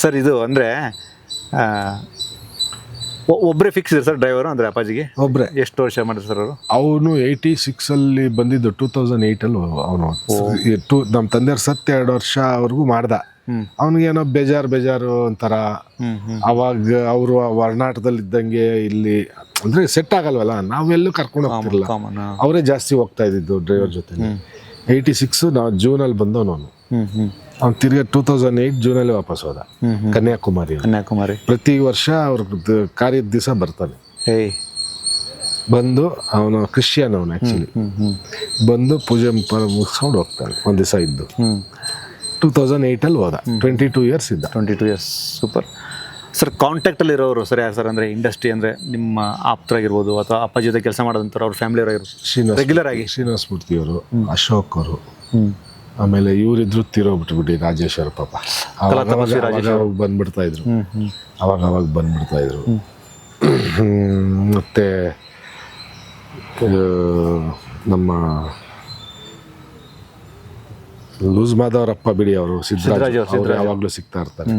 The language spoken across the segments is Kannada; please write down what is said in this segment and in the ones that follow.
ಸರ್ ಇದು ಅಂದರೆ ಒಬ್ಬರೇ ಫಿಕ್ಸ್ ಇದೆ ಸರ್ ಡ್ರೈವರು ಅಂದರೆ ಅಪ್ಪಾಜಿಗೆ? ಒಬ್ಬರೇ. ಎಷ್ಟು ವರ್ಷ ಮಾಡಿದ್ರು ಸರ್ ಅವರು? ಅವನು 86 ಬಂದಿದ್ದು, 2008 ಅವನು ನಮ್ಮ ತಂದೆಯವ್ರ ಸತ್ತು 2 ವರ್ಷವರೆಗೂ ಮಾಡ್ದ. ಅವನಿಗೇನೋ ಬೇಜಾರು ಒಂಥರ. ಅವಾಗ ಅವರು ವರ್ನಾಟದಲ್ಲಿದ್ದಂಗೆ ಇಲ್ಲಿ ಅಂದರೆ ಸೆಟ್ ಆಗಲ್ವಲ್ಲ, ನಾವೆಲ್ಲೂ ಕರ್ಕೊಂಡು ಹೋಗ್ತಿರಲಿಲ್ಲ, ಅವರೇ ಜಾಸ್ತಿ ಹೋಗ್ತಾ ಇದ್ದಿದ್ದು ಡ್ರೈವರ್ ಜೊತೆ. 86 ನಾವು ಜೂನಲ್ಲಿ ಬಂದವನು ಅವನು. ಅವ್ನು ತಿರ್ಗಿ 2008 ಜೂನಲ್ಲಿ ವಾಪಸ್ ಹೋದ ಕನ್ಯಾಕುಮಾರಿ. ಪ್ರತಿ ವರ್ಷ ಅವ್ರ ಕಾರ್ಯದ ದಿವಸ ಬರ್ತಾನೆ. ಬಂದು ಅವನು ಕ್ರಿಶ್ಚಿಯನ್, ಅವನು ಆ್ಯಕ್ಚುಲಿ ಬಂದು ಪೂಜೆ ಮುಗಿಸ್ಕೊಂಡು ಹೋಗ್ತಾನೆ. ಒಂದು ದಿವಸ ಇದ್ದು 2008 ಹೋದ. 22 ಇಯರ್ಸ್ ಇದ್ದ. 22 ಇಯರ್ಸ್. Super sir. ಕಾಂಟ್ಯಾಕ್ಟಲ್ಲಿ ಇರೋರು ಸರ್ ಯಾರು ಸರ್? ಅಂದರೆ ಇಂಡಸ್ಟ್ರಿ ಅಂದರೆ ನಿಮ್ಮ ಆಪ್ತರಾಗಿರ್ಬೋದು ಅಥವಾ ಅಪ್ಪ ಜೊತೆ ಕೆಲಸ ಮಾಡೋದಂತಾರೆ ಅವ್ರ ಫ್ಯಾಮಿಲಿಯವರಾಗಿರ್ಬೋದು ರೆಗ್ಯುಲರ್ ಆಗಿ? ಶ್ರೀನಿವಾಸ ಮೂರ್ತಿಯವರು, ಅಶೋಕ್ ಅವರು, ಆಮೇಲೆ ಇವರಿದ್ರು ತೀರೋಗ್ಬಿಟ್ಬಿಟ್ಟು ರಾಜೇಶ್ ಅವರು ಪಾಪ. ಅವಾಗ ಬಂದ್ಬಿಡ್ತಾ ಇದ್ರು, ಅವಾಗ ಬಂದ್ಬಿಡ್ತಾ ಇದ್ರು. ಮತ್ತೆ ನಮ್ಮ ಲೂಸ್ ಮಾಧವರಪ್ಪ ಬಿಡಿ ಅವರು, ಸಿದ್ದರಾಜ್ ಅವರು ಯಾವಾಗಲೂ ಸಿಗ್ತಾ ಇರ್ತಾರೆ.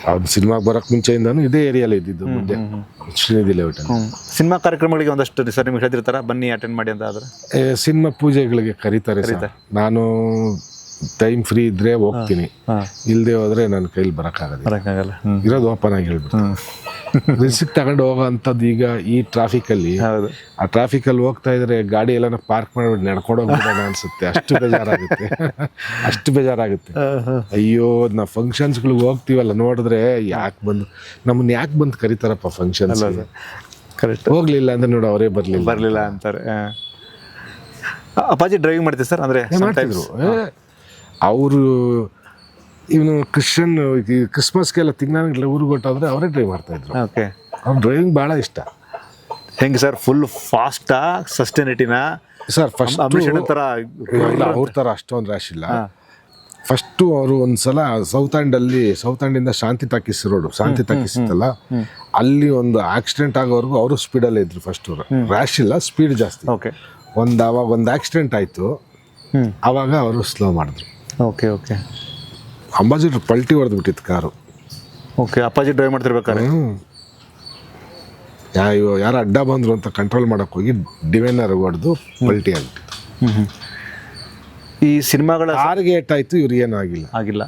ಅವ್ರು ಸಿನಿಮಾಗೆ ಬರೋಕ್ಕೆ ಮುಂಚೆಯಿಂದನೂ ಇದೇ ಏರಿಯಲ್ಲಿ ಇದ್ದಿದ್ದು, ಮುಂದೆ ಶ್ರೀನಿಧಿ ಲೇಔಟ್. ಸಿನಿಮಾ ಕಾರ್ಯಕ್ರಮಗಳಿಗೆ ಒಂದಷ್ಟು ಸರ್ ನಿಮ್ಗೆ ಹೇಳ್ತಿರ್ತಾರ ಬನ್ನಿ ಅಟೆಂಡ್ ಮಾಡಿ ಅಂತ? ಆದರೆ ಸಿನಿಮಾ ಪೂಜೆಗಳಿಗೆ ಕರೀತಾರೆ. ನಾನು ಟೈಮ್ ಫ್ರೀ ಇದ್ರೆ ಹೋಗ್ತೀನಿ, ಇಲ್ಲದೆ ಹೋದ್ರೆ ನನ್ನ ಕೈಲಿ ಬರೋಕ್ಕಾಗಲ್ಲ. ಇರೋದು ಓಪನ್ ಆಗಿ ಹೇಳ್ಬಿಡ್ತೀನಿ. ರಿಸಿಕ್ ತಗೊಂಡು ಹೋಗೋ ಅಂಥದ್ದು. ಈಗ ಈ ಟ್ರಾಫಿಕಲ್ಲಿ, ಆ ಟ್ರಾಫಿಕಲ್ಲಿ ಹೋಗ್ತಾ ಇದ್ರೆ ಗಾಡಿ ಎಲ್ಲ ಪಾರ್ಕ್ ಮಾಡಿಬಿಟ್ಟು ನಡ್ಕೊಂಡು ಹೋಗ್ಬಿಡೋಣ ಅನ್ಸುತ್ತೆ. ಅಷ್ಟು ಬೇಜಾರಾಗುತ್ತೆ. ಅಯ್ಯೋ, ನಾವು ಫಂಕ್ಷನ್ಸ್ಗಳಿಗೆ ಹೋಗ್ತೀವಲ್ಲ, ನೋಡಿದ್ರೆ ನಮ್ಮನ್ನ ಯಾಕೆ ಬಂದು ಕರೀತಾರಪ್ಪ ಫಂಕ್ಷನ್ಸ್? ಕರೆಕ್ಟ್. ಹೋಗ್ಲಿಲ್ಲ ಅಂದ್ರೆ ನೋಡು, ಅವರೇ ಬರಲಿಲ್ಲ ಅಂತಾರೆ. ಅಪ್ಪಾಜಿ ಡ್ರೈವಿಂಗ್ ಮಾಡ್ತೀವಿ ಸರ್? ಅಂದರೆ ಮಾಡ್ತಿದ್ರು ಅವರು. ಇವನು ಕ್ರಿಸ್ಮಸ್ಗೆಲ್ಲ ತಿಂಗಳ ಊರಿಗೆ ಹೊಟ್ಟೋದ್ರೆ ಅವರೇ ಡ್ರೈವ್ ಮಾಡ್ತಾಯಿದ್ರು. ಓಕೆ. ಅವ್ನು ಡ್ರೈವಿಂಗ್ ಭಾಳ ಇಷ್ಟ. ಹೆಂಗೆ ಸರ್? ಫುಲ್ ಫಾಸ್ಟಾ ಸಸ್ಟೈನಿಟಿನಾ ಸರ್? ಫಸ್ಟ್ ಅವ್ರ ಥರ ಅಷ್ಟೊಂದು ರ್ಯಾಶ್ ಇಲ್ಲ. ಫಸ್ಟು ಅವರು ಒಂದು ಸಲ ಸೌತ್ ಆ್ಯಂಡಿಂದ Shanti talkies road, Shanti talkies ಇತ್ತಲ್ಲ, ಅಲ್ಲಿ ಒಂದು ಆಕ್ಸಿಡೆಂಟ್ ಆಗೋವರೆಗೂ ಅವರು ಸ್ಪೀಡಲ್ಲೇ ಇದ್ರು. ಫಸ್ಟ್ ರ್ಯಾಶ್ ಇಲ್ಲ, ಸ್ಪೀಡ್ ಜಾಸ್ತಿ. ಓಕೆ. ಅವಾಗ ಒಂದು ಆಕ್ಸಿಡೆಂಟ್ ಆಯಿತು, ಆವಾಗ ಅವರು ಸ್ಲೋ ಮಾಡಿದ್ರು. Okay okay. ಅಂಬಾಸಿಡರ್ ಪಲ್ಟಿ ಹೊಡೆದ್ಬಿಟ್ಟಿತ್ತು ಕಾರು. ಓಕೆ. ಅಪ್ಪಾಜಿ ಡ್ರೈವ್ ಮಾಡ್ತಿರ್ಬೇಕಾದ್ರೆ ಯಾರು ಅಡ್ಡ ಬಂದರು ಅಂತ ಕಂಟ್ರೋಲ್ ಮಾಡೋಕೆ ಹೋಗಿ ಡಿವೈನರ್ ಹೊಡೆದು ಪಲ್ಟಿ ಆಗಿಬಿಟ್ಟಿತ್ತು. ಈ ಸಿನಿಮಾಗಳ ಕಾರಿಗೆ ಏಟಾಯಿತು, ಇವ್ರಿಗೇನು ಆಗಿಲ್ಲ.